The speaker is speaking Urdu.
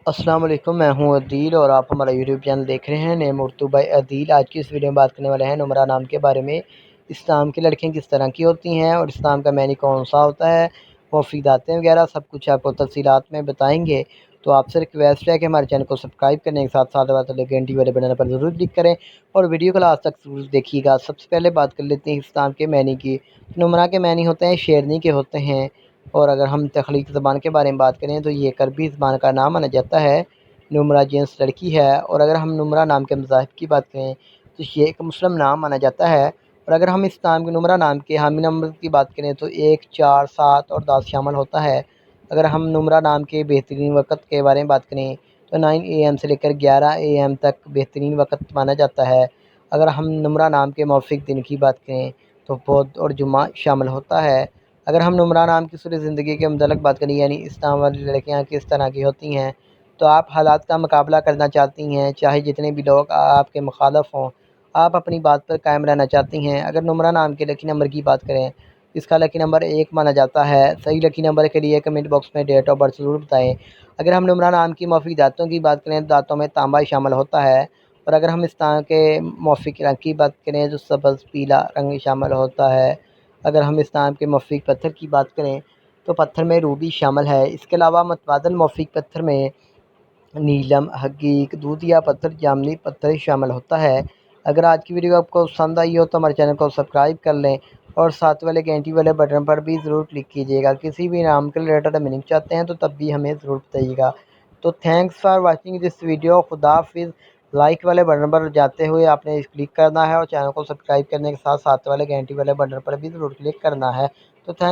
السلام علیکم، میں ہوں عدیل اور آپ ہمارا یوٹیوب چینل دیکھ رہے ہیں نیم اردو بائی عدیل۔ آج کی اس ویڈیو میں بات کرنے والے ہیں نمرہ نام کے بارے میں۔ اسلام کی لڑکیاں کس طرح کی ہوتی ہیں اور اسلام کا معنی کون سا ہوتا ہے، مفیداتیں وغیرہ سب کچھ آپ کو تفصیلات میں بتائیں گے۔ تو آپ سے ریکویسٹ ہے کہ ہمارے چینل کو سبسکرائب کرنے کے ساتھ ساتھ گھنٹی والے بٹن پر ضرور کلک کریں اور ویڈیو کو لاسٹ تک ضرور دیکھیے گا۔ سب سے پہلے بات کر لیتے ہیں اسلام کے معنی کی۔ نمرہ کے معنی ہوتے ہیں شیرنی کے ہوتے ہیں، اور اگر ہم تخلیق زبان کے بارے میں بات کریں تو یہ ایک عربی زبان کا نام مانا جاتا ہے۔ نمرہ جنس لڑکی ہے، اور اگر ہم نمرہ نام کے مذاہب کی بات کریں تو یہ ایک مسلم نام مانا جاتا ہے۔ اور اگر ہم اسلام کے نمرہ نام کے حامی نمبر کی بات کریں تو 1، 4، 7 اور 10 شامل ہوتا ہے۔ اگر ہم نمرہ نام کے بہترین وقت کے بارے میں بات کریں تو 9 AM سے لے کر 11 AM تک بہترین وقت مانا جاتا ہے۔ اگر ہم نمرہ نام کے موافق دن کی بات کریں تو بدھ اور جمعہ شامل ہوتا ہے۔ اگر ہم نمرہ نام کی صورت زندگی کے متعلق بات کریں، یعنی اسلام والی لڑکیاں کس طرح کی ہوتی ہیں، تو آپ حالات کا مقابلہ کرنا چاہتی ہیں، چاہے جتنے بھی لوگ آپ کے مخالف ہوں، آپ اپنی بات پر قائم رہنا چاہتی ہیں۔ اگر نمرہ نام کے لکی نمبر کی بات کریں، اس کا لکی نمبر 1 مانا جاتا ہے۔ صحیح لکی نمبر کے لیے کمنٹ باکس میں ڈیٹ آف برتھ ضرور بتائیں۔ اگر ہم نمرہ نام کی موافق دانتوں کی بات کریں تو دانتوں میں تانبا شامل ہوتا ہے۔ اور اگر ہم اسلام کے موافق رنگ کی بات کریں تو سبز پیلا رنگ شامل ہوتا ہے۔ اگر ہم اسلام کے موافق پتھر کی بات کریں تو پتھر میں روبی شامل ہے۔ اس کے علاوہ متبادل موافق پتھر میں نیلم، حقیق، دودھیا پتھر، جامنی پتھر شامل ہوتا ہے۔ اگر آج کی ویڈیو آپ کو پسند آئی ہو تو ہمارے چینل کو سبسکرائب کر لیں اور ساتھ والے گھنٹی والے بٹن پر بھی ضرور کلک کیجیے گا۔ کسی بھی نام کے ریلیٹڈ میننگ چاہتے ہیں تو تب بھی ہمیں ضرور بتائیے گا۔ تو thanks for watching this video. خدا حافظ۔ لائک والے بٹن پر جاتے ہوئے آپ نے کلک کرنا ہے اور چینل کو سبسکرائب کرنے کے ساتھ ساتھ والے گھنٹی والے بٹن پر بھی ضرور کلک کرنا ہے۔ تو تھینکس۔